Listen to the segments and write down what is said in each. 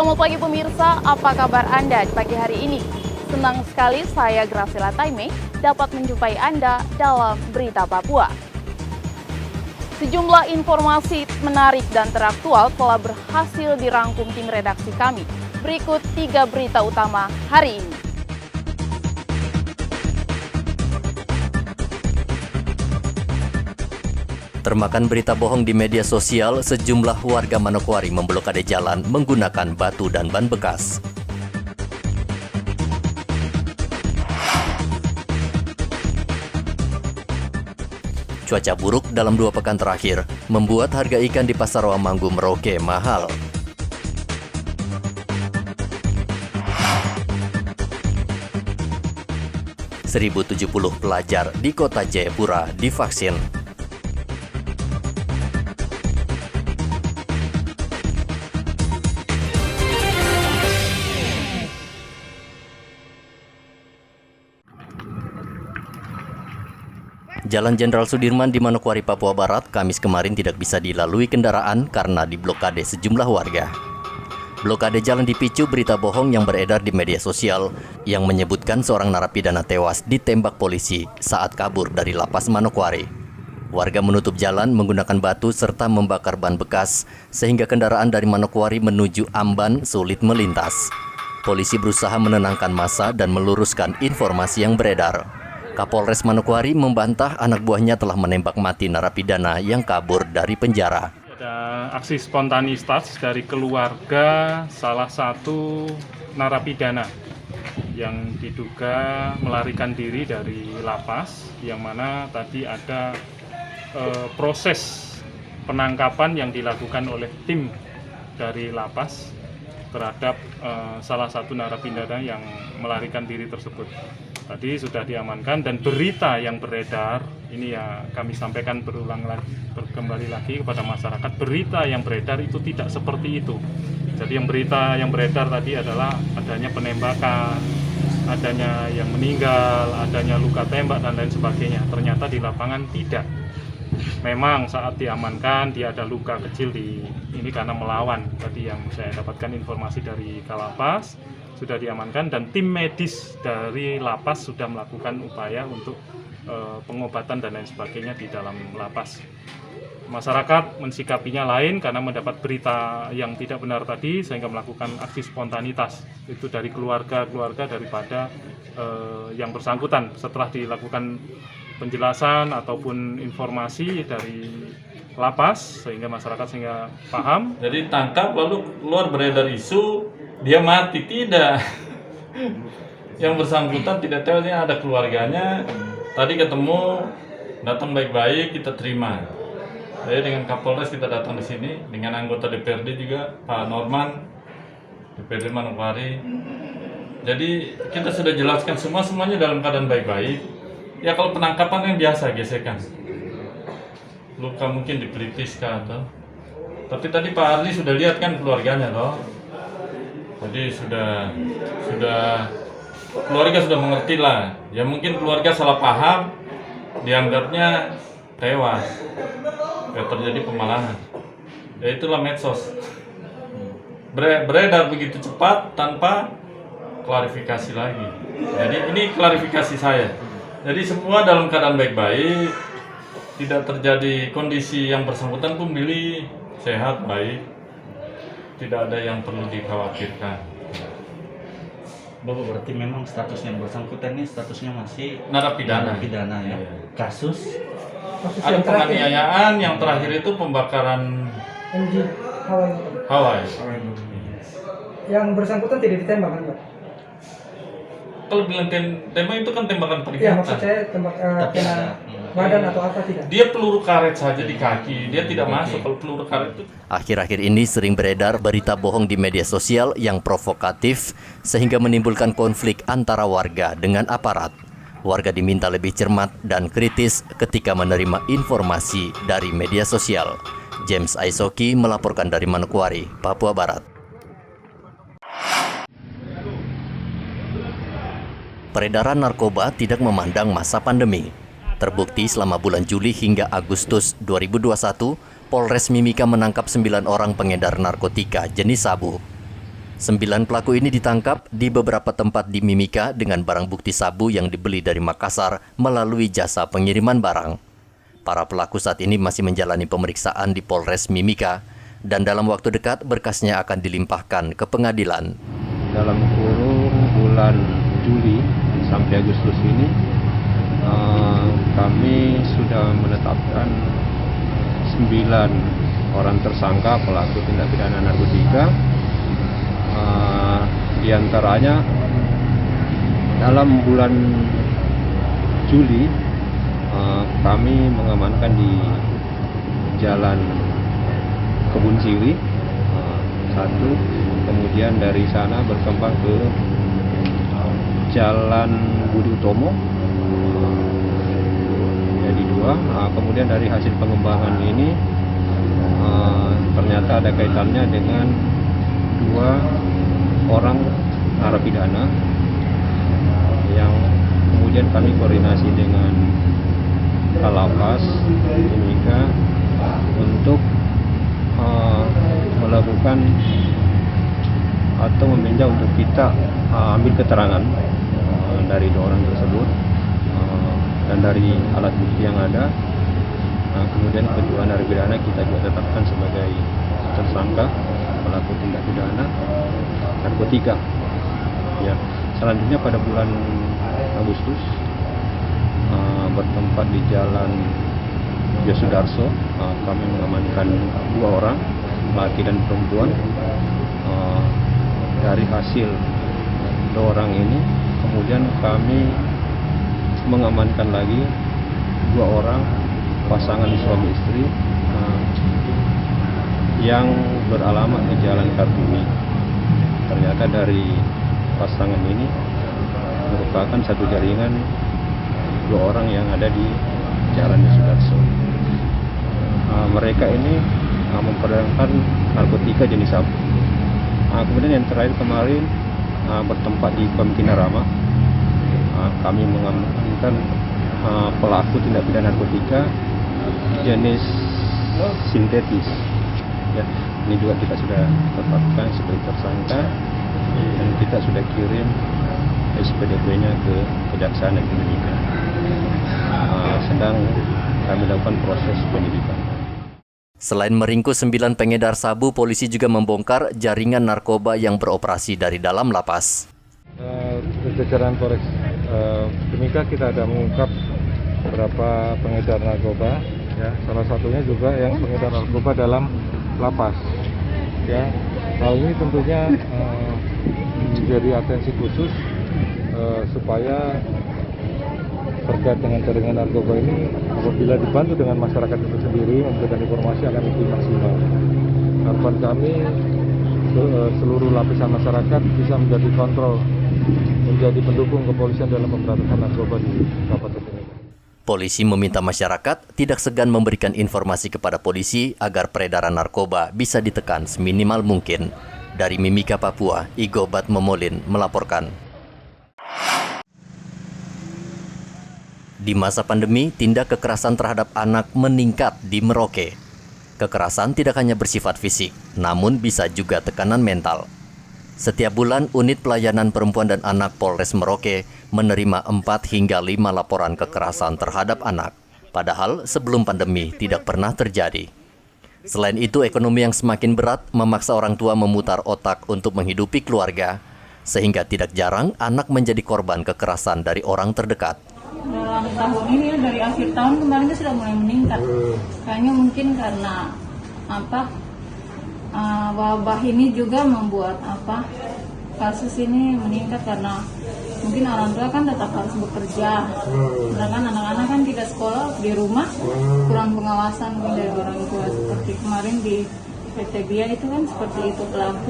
Selamat pagi pemirsa, apa kabar Anda di pagi hari ini? Senang sekali saya Graciela Taime dapat menjumpai Anda dalam Berita Papua. Sejumlah informasi menarik dan teraktual telah berhasil dirangkum tim redaksi kami. Berikut 3 berita utama hari ini. Termakan berita bohong di media sosial, sejumlah warga Manokwari memblokade jalan menggunakan batu dan ban bekas. Cuaca buruk dalam 2 pekan terakhir membuat harga ikan di Pasar Wamanggu Merauke mahal. .070 pelajar di kota Jayapura divaksin. Jalan Jenderal Sudirman di Manokwari, Papua Barat, Kamis kemarin tidak bisa dilalui kendaraan karena diblokade sejumlah warga. Blokade jalan dipicu berita bohong yang beredar di media sosial yang menyebutkan seorang narapidana tewas ditembak polisi saat kabur dari lapas Manokwari. Warga menutup jalan menggunakan batu serta membakar ban bekas sehingga kendaraan dari Manokwari menuju Amban sulit melintas. Polisi berusaha menenangkan massa dan meluruskan informasi yang beredar. Kapolres Manokwari membantah anak buahnya telah menembak mati narapidana yang kabur dari penjara. Ada aksi spontanitas dari keluarga salah satu narapidana yang diduga melarikan diri dari lapas, yang mana tadi ada proses penangkapan yang dilakukan oleh tim dari lapas terhadap salah satu narapidana yang melarikan diri tersebut. Tadi sudah diamankan dan berita yang beredar, ini ya kami sampaikan kembali lagi kepada masyarakat, berita yang beredar itu tidak seperti itu. Jadi berita yang beredar tadi adalah adanya penembakan, adanya yang meninggal, adanya luka tembak dan lain sebagainya. Ternyata di lapangan tidak. Memang saat diamankan dia ada luka kecil ini karena melawan. Tadi yang saya dapatkan informasi dari Kalapas sudah diamankan dan tim medis dari lapas sudah melakukan upaya untuk pengobatan dan lain sebagainya di dalam lapas. Masyarakat mensikapinya lain karena mendapat berita yang tidak benar tadi sehingga melakukan aksi spontanitas. Itu dari keluarga daripada yang bersangkutan. Setelah dilakukan penjelasan ataupun informasi dari lapas sehingga masyarakat paham. Jadi tangkap lalu keluar beredar isu dia mati, tidak. Yang bersangkutan tidak tahu, ada keluarganya. Tadi ketemu, datang baik-baik, kita terima. Jadi dengan Kapolres kita datang di sini dengan anggota DPRD juga Pak Norman, DPRD Manokwari. Jadi kita sudah jelaskan semuanya dalam keadaan baik-baik. Ya kalau penangkapan yang biasa gesekan. Luka mungkin di pelipis atau. Tapi tadi Pak Arli sudah lihat kan keluarganya loh. Jadi sudah keluarga sudah mengerti lah. Ya mungkin keluarga salah paham, dianggapnya tewas. Ya terjadi pemalangan. Ya itulah medsos. Beredar begitu cepat tanpa klarifikasi lagi. Jadi ini klarifikasi saya. Jadi semua dalam keadaan baik-baik, tidak terjadi kondisi yang bersangkutan pun sehat, baik. Tidak ada yang perlu dikhawatirkan. Bapak berarti memang statusnya bersangkutan ini statusnya masih narapidana ya. Kasus ada penganiayaan, yang terakhir itu pembakaran MG Hawaii. Yang bersangkutan tidak ditembak kan, Pak? Kalau bilang tembak itu kan tembakan Iya, peringatan. maksud saya tembak kena badan atau apa tidak? Dia peluru karet saja di kaki, dia tidak masuk kalau peluru karet itu. Akhir-akhir ini sering beredar berita bohong di media sosial yang provokatif sehingga menimbulkan konflik antara warga dengan aparat. Warga diminta lebih cermat dan kritis ketika menerima informasi dari media sosial. James Aisoki melaporkan dari Manokwari, Papua Barat. Peredaran narkoba tidak memandang masa pandemi. Terbukti selama bulan Juli hingga Agustus 2021, Polres Mimika menangkap 9 orang pengedar narkotika jenis sabu. 9 pelaku ini ditangkap di beberapa tempat di Mimika dengan barang bukti sabu yang dibeli dari Makassar melalui jasa pengiriman barang. Para pelaku saat ini masih menjalani pemeriksaan di Polres Mimika dan dalam waktu dekat berkasnya akan dilimpahkan ke pengadilan. Dalam kurun bulan Juli sampai Agustus ini kami sudah menetapkan 9 orang tersangka pelaku tindak pidana narkotika. Di antaranya dalam bulan Juli kami mengamankan di Jalan Kebun Siri satu, kemudian dari sana berkembang ke Jalan Budi Utomo jadi 2. Kemudian dari hasil pengembangan ini ternyata ada kaitannya dengan 2 orang narapidana yang kemudian kami koordinasi dengan Kalapas Mimika untuk melakukan atau meminta untuk kita ambil keterangan dari 2 orang tersebut dan dari alat bukti yang ada. Kemudian kedua narapidana kita juga tetapkan sebagai tersangka pelaku tindak pidana narkotika. Ya, selanjutnya pada bulan Agustus bertempat di Jalan Yosudarso, kami mengamankan 2 orang, laki dan perempuan. Dari hasil 2 orang ini, kemudian kami mengamankan lagi 2 orang pasangan suami istri yang beralamat di Jalan Kartini. Ternyata dari pasangan ini merupakan satu jaringan 2 orang yang ada di Jalan Yosudarso. Mereka ini memperdagangkan narkotika jenis sabu. Kemudian yang terakhir kemarin bertempat di Pemikinarama, kami mengamankan pelaku tindak pidana narkotika jenis sintetis. Ya, ini juga kita sudah tetapkan sebagai tersangka dan kita sudah kirim SPDP-nya ke Kejaksaan Negeri Mimika. Sedang kami lakukan proses penyidikan. Selain meringkus 9 pengedar sabu, polisi juga membongkar jaringan narkoba yang beroperasi dari dalam lapas. Jajaran Polres Mimika kita ada mengungkap beberapa pengedar narkoba, ya, salah satunya juga yang pengedar narkoba dalam lapas. Ya, hal ini tentunya menjadi atensi khusus supaya terkait dengan jaringan narkoba ini, apabila dibantu dengan masyarakat itu sendiri memberikan informasi akan lebih maksimal. Harapan kami seluruh lapisan masyarakat bisa menjadi kontrol, menjadi pendukung kepolisian dalam pemberantasan narkoba di Kabupaten Mimika. Polisi meminta masyarakat tidak segan memberikan informasi kepada polisi agar peredaran narkoba bisa ditekan seminimal mungkin. Dari Mimika, Papua, Igo Batmomolin melaporkan. Di masa pandemi, tindak kekerasan terhadap anak meningkat di Merauke. Kekerasan tidak hanya bersifat fisik, namun bisa juga tekanan mental. Setiap bulan, Unit Pelayanan Perempuan dan Anak Polres Merauke menerima 4 hingga 5 laporan kekerasan terhadap anak. Padahal sebelum pandemi tidak pernah terjadi. Selain itu, ekonomi yang semakin berat memaksa orang tua memutar otak untuk menghidupi keluarga, sehingga tidak jarang anak menjadi korban kekerasan dari orang terdekat. Dalam tahun ini ya, dari akhir tahun kemarin itu sudah mulai meningkat. Kayaknya mungkin karena wabah ini juga membuat kasus ini meningkat, karena mungkin orang tua kan tetap harus bekerja, sedangkan anak-anak kan tidak sekolah di rumah, kurang pengawasan dari orang tua. Seperti kemarin di PT Bia itu kan seperti itu, pelaku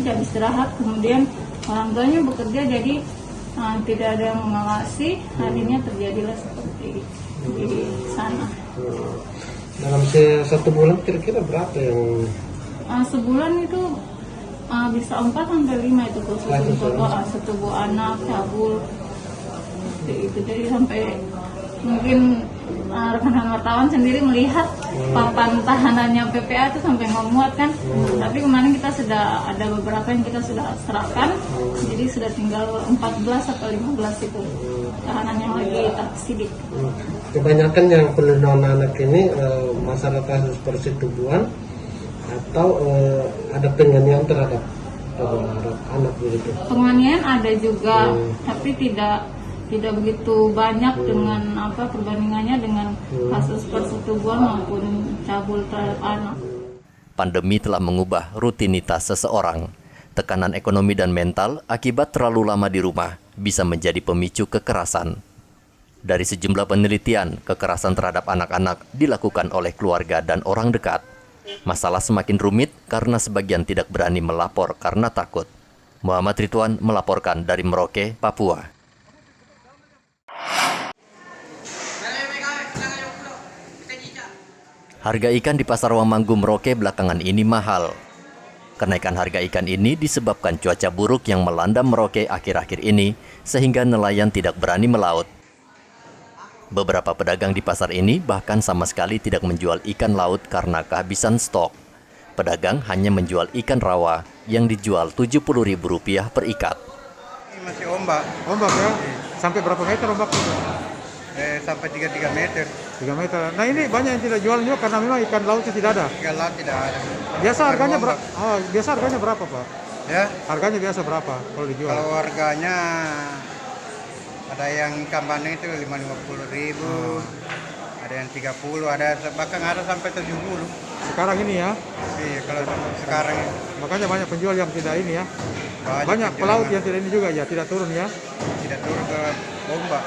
tidak istirahat, kemudian orang tuanya bekerja, jadi tidak ada yang mengawasi, akhirnya terjadilah seperti di sana. Dalam satu bulan kira-kira berapa yang sebulan itu bisa 4 sampai 5 itu khusus untuk setubuh anak, cabul, seperti itu. Jadi sampai mungkin rekan-rekan wartawan sendiri melihat papan tahanannya PPA itu sampai memuat kan. Tapi kemarin kita sudah ada beberapa yang kita sudah serahkan, jadi sudah tinggal 14 atau 15 itu tahanan yang lagi tersidik. Kebanyakan yang perlindungan anak ini masalah kasus persetubuhan atau ada penganiayaan terhadap anak begitu. Penganiayaan ada juga, tapi tidak begitu banyak dengan perbandingannya dengan kasus persetubuhan maupun cabul terhadap anak. Pandemi telah mengubah rutinitas seseorang. Tekanan ekonomi dan mental akibat terlalu lama di rumah bisa menjadi pemicu kekerasan. Dari sejumlah penelitian, kekerasan terhadap anak-anak dilakukan oleh keluarga dan orang dekat. Masalah semakin rumit karena sebagian tidak berani melapor karena takut. Muhammad Ridwan melaporkan dari Merauke, Papua. Harga ikan di Pasar Wamanggu Merauke belakangan ini mahal. Kenaikan harga ikan ini disebabkan cuaca buruk yang melanda Merauke akhir-akhir ini, sehingga nelayan tidak berani melaut. Beberapa pedagang di pasar ini bahkan sama sekali tidak menjual ikan laut karena kehabisan stok. Pedagang hanya menjual ikan rawa yang dijual Rp70.000 per ikat. Ini masih ombak. Ombak ya? Sampai berapa meter ombak itu? Sampai 3 meter. 3 meter. Nah ini banyak yang tidak jual juga karena memang ikan lautnya tidak ada. Ikan laut tidak ada. Biasa harganya berapa? Biasa harganya berapa, Pak? Ya. Harganya biasa berapa kalau dijual? Kalau harganya ada yang ikan bandeng itu 50.000, ada yang 30, ada bahkan ada sampai 70. Sekarang ini ya? Iya, kalau sekarang. Makanya banyak penjual yang tidak ini ya? Banyak penjual pelaut yang tidak ini juga ya, tidak turun ya? Tidak turun ke ombak.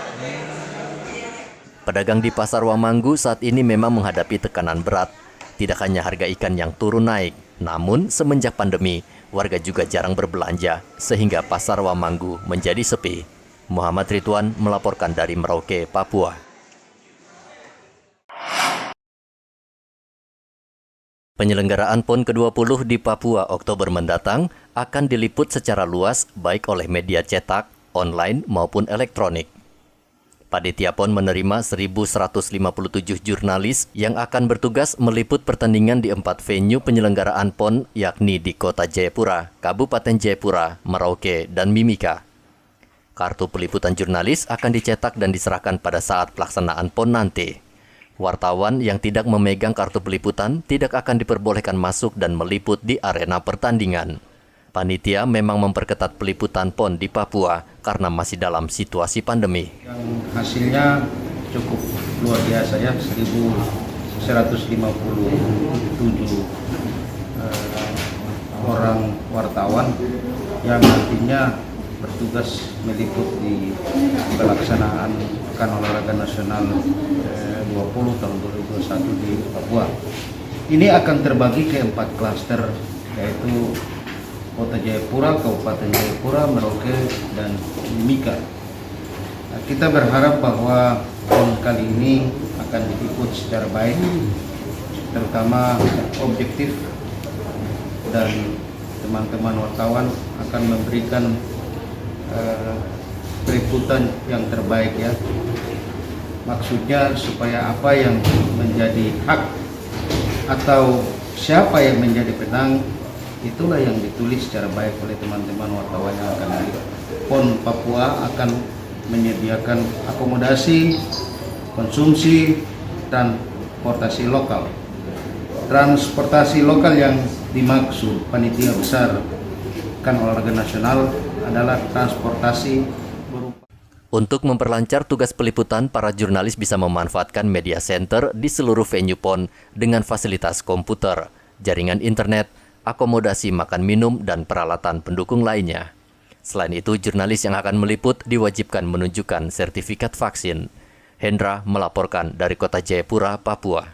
Pedagang di Pasar Wamanggu saat ini memang menghadapi tekanan berat. Tidak hanya harga ikan yang turun naik, namun semenjak pandemi, warga juga jarang berbelanja, sehingga Pasar Wamanggu menjadi sepi. Muhammad Ridwan melaporkan dari Merauke, Papua. Penyelenggaraan PON ke-20 di Papua Oktober mendatang akan diliput secara luas baik oleh media cetak, online maupun elektronik. Panitia PON menerima 1.157 jurnalis yang akan bertugas meliput pertandingan di 4 venue penyelenggaraan PON, yakni di Kota Jayapura, Kabupaten Jayapura, Merauke, dan Mimika. Kartu peliputan jurnalis akan dicetak dan diserahkan pada saat pelaksanaan PON nanti. Wartawan yang tidak memegang kartu peliputan tidak akan diperbolehkan masuk dan meliput di arena pertandingan. Panitia memang memperketat peliputan PON di Papua karena masih dalam situasi pandemi. Yang hasilnya cukup luar biasa ya, 1.157 orang wartawan yang nantinya bertugas meliput di pelaksanaan Pekan Olahraga Nasional 20 tahun 2021 di Papua. Ini akan terbagi ke 4 klaster, yaitu Kota Jayapura, Kabupaten Jayapura, Merauke, dan Mimika. Nah, kita berharap bahwa PON kali ini akan diikut secara baik, terutama objektif, dan teman-teman wartawan akan memberikan peliputan yang terbaik ya. Maksudnya supaya apa yang menjadi hak atau siapa yang menjadi penang, itulah yang ditulis secara baik oleh teman-teman wartawan yang akan hadir. PON Papua akan menyediakan akomodasi, konsumsi, transportasi lokal. Transportasi lokal yang dimaksud panitia besar Pekan Olahraga Nasional adalah transportasi berupa. Untuk memperlancar tugas peliputan, para jurnalis bisa memanfaatkan media center di seluruh venue PON dengan fasilitas komputer, jaringan internet, akomodasi makan minum, dan peralatan pendukung lainnya. Selain itu, jurnalis yang akan meliput diwajibkan menunjukkan sertifikat vaksin. Hendra melaporkan dari Kota Jayapura, Papua.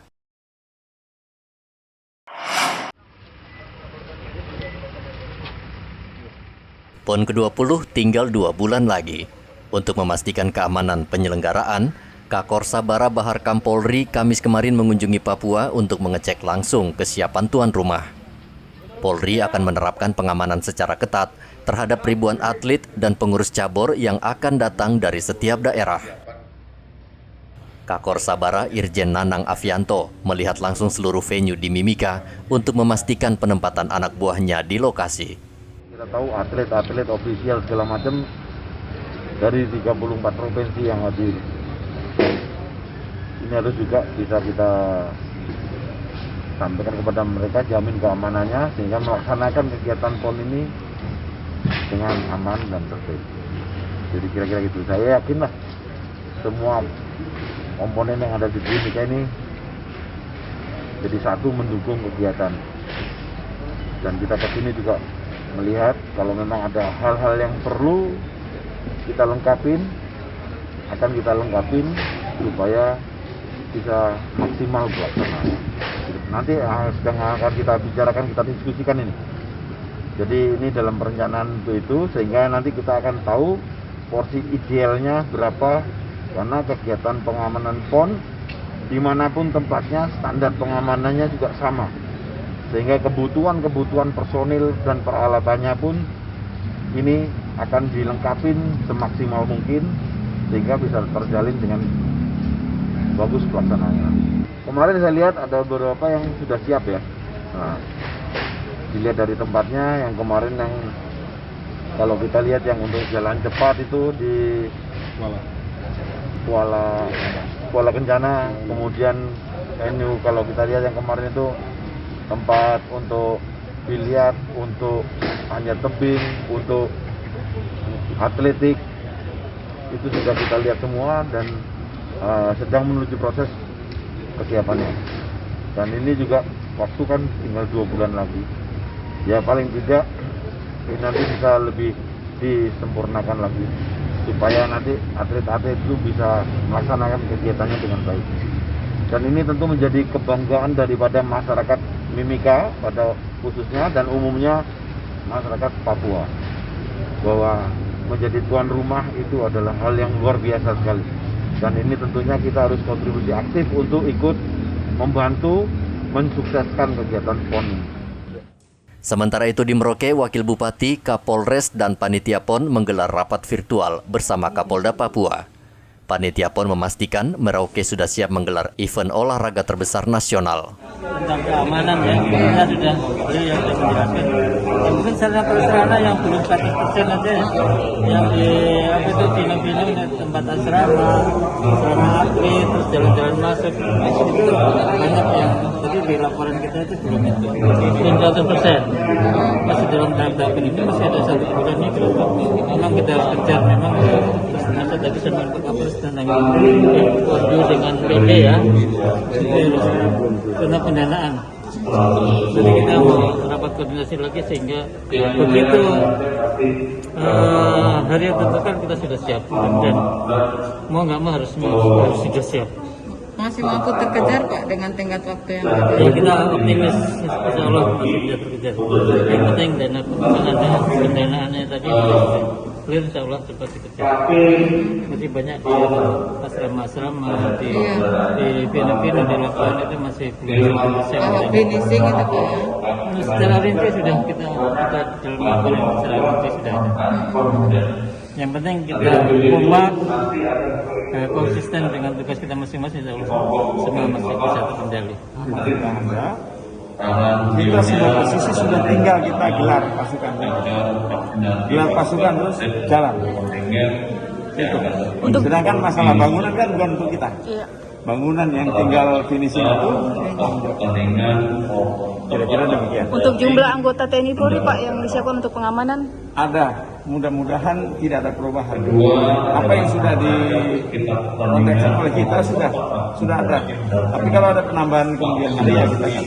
PON ke-20 tinggal 2 bulan lagi. Untuk memastikan keamanan penyelenggaraan, Kakor Sabara Bahar Kampolri Kamis kemarin mengunjungi Papua untuk mengecek langsung kesiapan tuan rumah. Polri akan menerapkan pengamanan secara ketat terhadap ribuan atlet dan pengurus cabur yang akan datang dari setiap daerah. Kakor Sabara Irjen Nanang Avianto melihat langsung seluruh venue di Mimika untuk memastikan penempatan anak buahnya di lokasi. Kita tahu atlet-atlet ofisial segala macam dari 34 provinsi yang hadir. Ini harus juga bisa kita sampaikan kepada mereka, jamin keamanannya sehingga melaksanakan kegiatan PON ini dengan aman dan tertib. Jadi kira-kira gitu. Saya yakin lah semua komponen yang ada di Mimika ini jadi satu mendukung kegiatan. Dan kita kesini juga melihat kalau memang ada hal-hal yang perlu kita lengkapin, akan kita lengkapin supaya bisa maksimal pelaksanaan. Nanti sedang akan kita bicarakan, kita diskusikan ini. Jadi ini dalam perencanaan itu sehingga nanti kita akan tahu porsi idealnya berapa, karena kegiatan pengamanan PON dimanapun tempatnya standar pengamanannya juga sama, sehingga kebutuhan personil dan peralatannya pun ini akan dilengkapin semaksimal mungkin sehingga bisa terjalin dengan bagus pelaksanaannya. Kemarin saya lihat ada beberapa yang sudah siap ya. Nah, dilihat dari tempatnya yang kemarin yang kalau kita lihat yang untuk jalan cepat itu di Kuala Kencana, kemudian venue kalau kita lihat yang kemarin itu tempat untuk biliar, untuk panjat tebing, untuk atletik itu sudah kita lihat semua dan sedang menuju proses kesiapannya. Dan ini juga waktu kan tinggal 2 bulan lagi. Ya paling tidak ini nanti bisa lebih disempurnakan lagi supaya nanti atlet-atlet itu bisa melaksanakan kegiatannya dengan baik. Dan ini tentu menjadi kebanggaan daripada masyarakat Mimika pada khususnya dan umumnya masyarakat Papua, bahwa menjadi tuan rumah itu adalah hal yang luar biasa sekali. Dan ini tentunya kita harus kontribusi aktif untuk ikut membantu mensukseskan kegiatan PON. Sementara itu di Merauke, Wakil Bupati, Kapolres, dan Panitia PON menggelar rapat virtual bersama Kapolda Papua. Panitia PON memastikan Merauke sudah siap menggelar event olahraga terbesar nasional. Tentang keamanan ya, kita sudah menjelaskan. Ya, mungkin sarana yang belum 100% aja, yang di bina-bina tempat asrama atlet, terus jalan-jalan masuk itu banyak yang tadi di laporan kita itu belum itu. 100%. Masih dalam tahap ini masih ada 1 bulan ini belum. Memang kita harus kejar memang. Terus masa tadi sama Pak Kapolres tentang dengan PP ya, karena pendanaan. Jadi kita mau rapat koordinasi lagi sehingga begitu hari yang tentukan kita sudah siap dan mau nggak mau harus sudah siap. Masih mampu terkejar Pak dengan tenggat waktu yang ada? Ya kita optimis, insya Allah masih bisa terkejar. Yang penting dana pendanaannya tadi clear, insya Allah cepat dikejar. Masih banyak di asrama-asrama, di Filipina, di lapangan itu masih belum selesai. Tahap finishing itu Pak ya? Secara rinci sudah kita dalam laporan secara rinci sudah ada. Yang penting kita kompak, konsisten dengan tugas kita masing-masing, insya Allah semua masih bisa terkendali. Kita semua posisi sudah tinggal kita gelar pasukan. Gelar pasukan terus jalan. Itu. Sedangkan masalah bangunan kan bukan untuk kita. Bangunan yang tinggal finishing itu kira-kira demikian. Untuk jumlah anggota TNI Polri Pak yang disiapkan untuk pengamanan? Ada. Mudah-mudahan tidak ada perubahan. Apa yang sudah dikontekskan oleh kita sudah ada. Tapi kalau ada penambahan kemudian hari ya kita akan.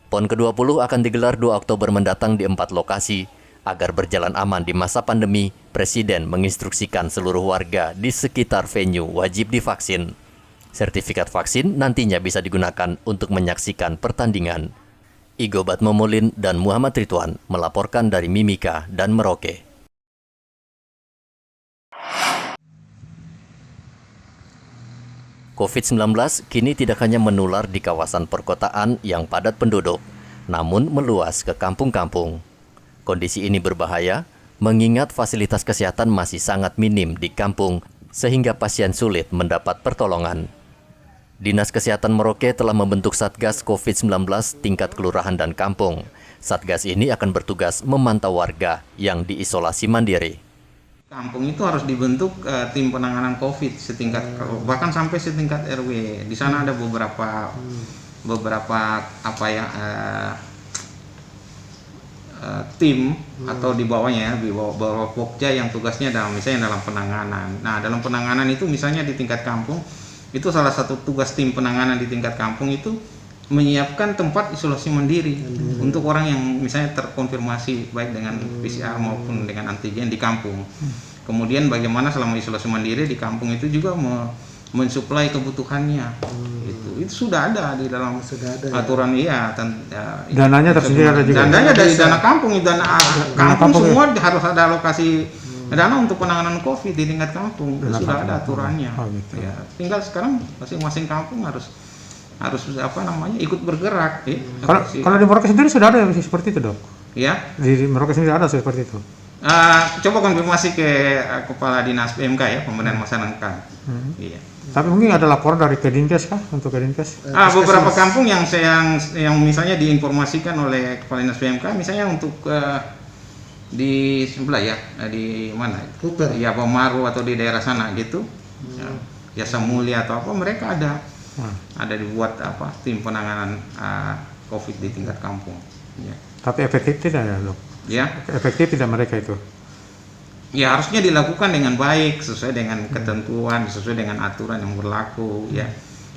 PON ke-20 akan digelar 2 Oktober mendatang di 4 lokasi. Agar berjalan aman di masa pandemi, Presiden menginstruksikan seluruh warga di sekitar venue wajib divaksin. Sertifikat vaksin nantinya bisa digunakan untuk menyaksikan pertandingan. Igo Batmomulin dan Muhammad Ridwan melaporkan dari Mimika dan Merauke. COVID-19 kini tidak hanya menular di kawasan perkotaan yang padat penduduk, namun meluas ke kampung-kampung. Kondisi ini berbahaya, mengingat fasilitas kesehatan masih sangat minim di kampung, sehingga pasien sulit mendapat pertolongan. Dinas Kesehatan Merauke telah membentuk Satgas COVID-19 tingkat kelurahan dan kampung. Satgas ini akan bertugas memantau warga yang diisolasi mandiri. Kampung itu harus dibentuk tim penanganan COVID setingkat, bahkan sampai setingkat RW. Di sana ada beberapa tim atau di bawahnya, di bawah Pokja yang tugasnya misalnya dalam penanganan. Nah, dalam penanganan itu misalnya di tingkat kampung, itu salah satu tugas tim penanganan di tingkat kampung itu menyiapkan tempat isolasi mandiri untuk orang yang misalnya terkonfirmasi baik dengan PCR maupun dengan antigen di kampung. Kemudian bagaimana selama isolasi mandiri di kampung itu juga mensuplai kebutuhannya. Itu sudah ada di dalam aturan dananya tersendiri ada juga. Dananya dari dana kampung, kampung semua harus ada alokasi dana untuk penanganan COVID di tingkat kampung. Sudah ada aturannya. Ya, tinggal sekarang masing-masing kampung harus ikut bergerak. Kalau di Merauke sendiri sudah ada yang seperti itu, Dok? Ya. Di Merauke sendiri ada seperti itu. Coba konfirmasi ke Kepala Dinas PMK ya, Pemberdayaan Masyarakat. Iya. Tapi mungkin ada laporan dari Kedinkes kah untuk Kedinkes? Beberapa kampung yang misalnya diinformasikan oleh Kepala Dinas PMK, misalnya untuk di sebelah ya, di mana? Ya, Pemaru atau di daerah sana gitu. Jasa Mulia atau apa, mereka ada dibuat tim penanganan COVID di tingkat kampung. Ya. Tapi efektif tidak ya, Dok? Ya. Efektif tidak mereka itu? Ya, harusnya dilakukan dengan baik, sesuai dengan ketentuan, sesuai dengan aturan yang berlaku ya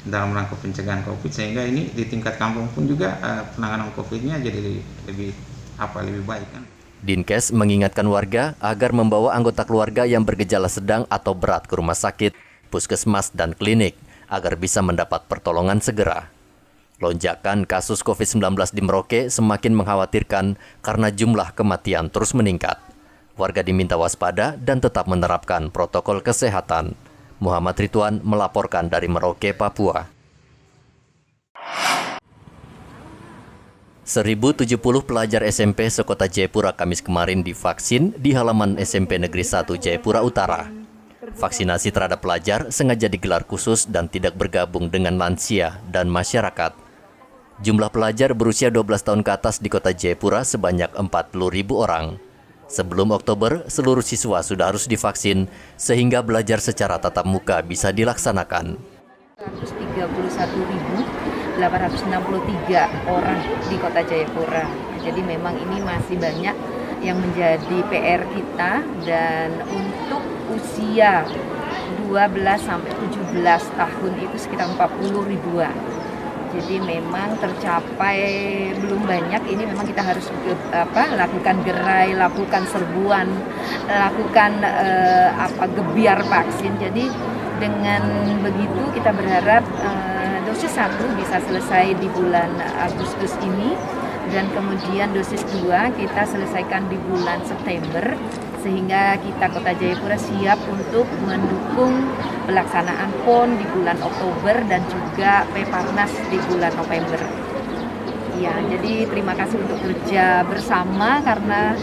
dalam rangka pencegahan COVID, sehingga ini di tingkat kampung pun juga penanganan COVID-nya jadi lebih baik kan. Dinkes mengingatkan warga agar membawa anggota keluarga yang bergejala sedang atau berat ke rumah sakit, puskesmas dan klinik agar bisa mendapat pertolongan segera. Lonjakan kasus COVID-19 di Merauke semakin mengkhawatirkan karena jumlah kematian terus meningkat. Warga diminta waspada dan tetap menerapkan protokol kesehatan. Muhammad Ridwan melaporkan dari Merauke, Papua. 1070 pelajar SMP sekota Jayapura Kamis kemarin divaksin di halaman SMP Negeri 1 Jayapura Utara. Vaksinasi terhadap pelajar sengaja digelar khusus dan tidak bergabung dengan lansia dan masyarakat. Jumlah pelajar berusia 12 tahun ke atas di kota Jayapura sebanyak 40.000 orang. Sebelum Oktober, seluruh siswa sudah harus divaksin sehingga belajar secara tatap muka bisa dilaksanakan. 131.863 orang di kota Jayapura. Jadi memang ini masih banyak yang menjadi PR kita, dan untuk usia 12 sampai 17 tahun itu sekitar 40 ribuan. Jadi memang tercapai belum banyak. Ini memang kita harus lakukan gerai, lakukan serbuan, lakukan gebiar vaksin. Jadi dengan begitu kita berharap dosis 1 bisa selesai di bulan Agustus ini, dan kemudian dosis 2 kita selesaikan di bulan September, sehingga kita Kota Jayapura siap untuk mendukung pelaksanaan PON di bulan Oktober dan juga Peparnas di bulan November. Ya, jadi terima kasih untuk kerja bersama, karena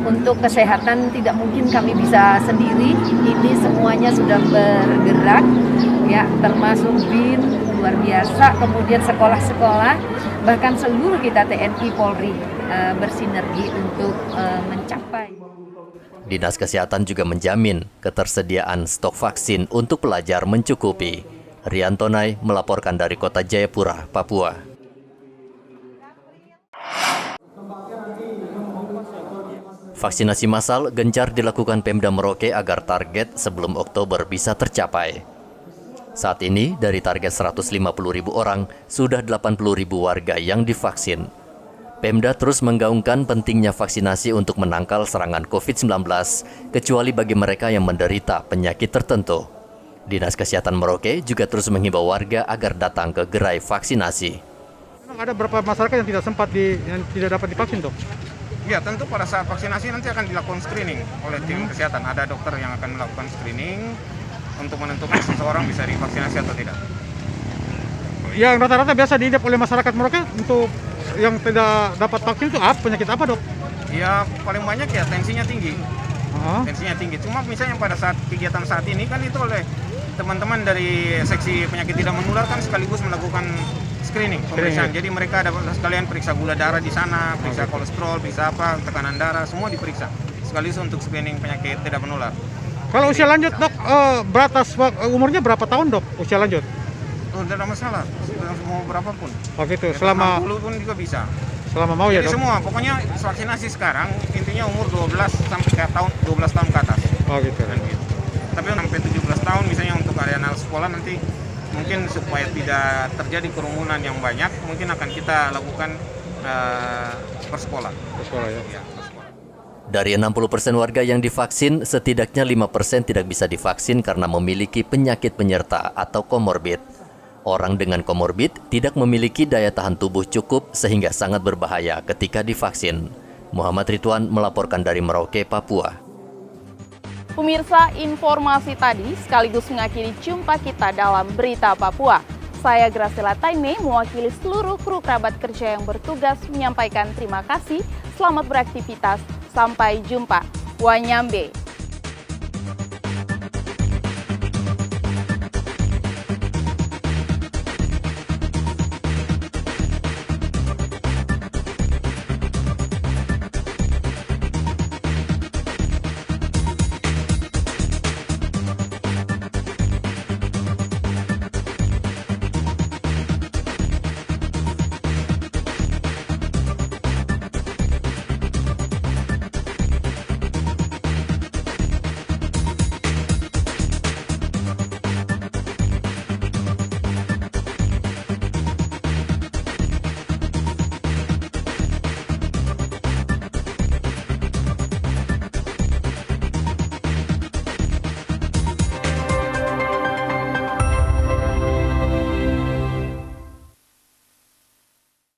untuk kesehatan tidak mungkin kami bisa sendiri. Ini semuanya sudah bergerak, ya, termasuk BIN luar biasa, kemudian sekolah-sekolah, bahkan seluruh kita TNI Polri bersinergi untuk mencapai. Dinas Kesehatan juga menjamin ketersediaan stok vaksin untuk pelajar mencukupi. Rian Tonai melaporkan dari Kota Jayapura, Papua. Vaksinasi massal gencar dilakukan Pemda Merauke agar target sebelum Oktober bisa tercapai. Saat ini, dari target 150.000 orang, sudah 80.000 warga yang divaksin. Pemda terus menggaungkan pentingnya vaksinasi untuk menangkal serangan COVID-19, kecuali bagi mereka yang menderita penyakit tertentu. Dinas Kesehatan Merauke juga terus menghimbau warga agar datang ke gerai vaksinasi. Ada beberapa masyarakat yang tidak dapat divaksin, Dok? Ya, tentu pada saat vaksinasi nanti akan dilakukan screening oleh tim kesehatan. Ada dokter yang akan melakukan screening untuk menentukan seseorang bisa divaksinasi atau tidak. Yang rata-rata biasa diidap oleh masyarakat Merauke untuk yang tidak dapat vaksin itu penyakit apa, Dok? Ya, paling banyak ya tensinya tinggi. tensinya tinggi. Cuma misalnya pada saat kegiatan saat ini kan itu oleh teman-teman dari seksi penyakit tidak menular kan sekaligus melakukan screening, pemeriksaan. Jadi mereka ada sekalian periksa gula darah di sana, periksa kolesterol, periksa apa, tekanan darah, semua diperiksa. Sekaligus untuk screening penyakit tidak menular. Kalau usia lanjut dok, batas umurnya berapa tahun dok? Usia lanjut? Tidak ada masalah, mau berapapun. Oh gitu, selama 60 pun juga bisa. Selama mau ya Jadi dok? semua, pokoknya vaksinasi sekarang intinya umur 12 sampai ke tahun 12 tahun ke atas. Oh gitu. Tapi sampai 17 tahun misalnya untuk area sekolah nanti mungkin supaya tidak terjadi kerumunan yang banyak, mungkin akan kita lakukan per sekolah. Per sekolah ya. Dari 60% warga yang divaksin, setidaknya 5% tidak bisa divaksin karena memiliki penyakit penyerta atau komorbid. Orang dengan komorbid tidak memiliki daya tahan tubuh cukup sehingga sangat berbahaya ketika divaksin. Muhammad Ridwan melaporkan dari Merauke, Papua. Pemirsa, informasi tadi sekaligus mengakhiri jumpa kita dalam Berita Papua. Saya Graciela Taime mewakili seluruh kru kerabat kerja yang bertugas menyampaikan terima kasih. Selamat beraktivitas. Sampai jumpa. Wanyambe.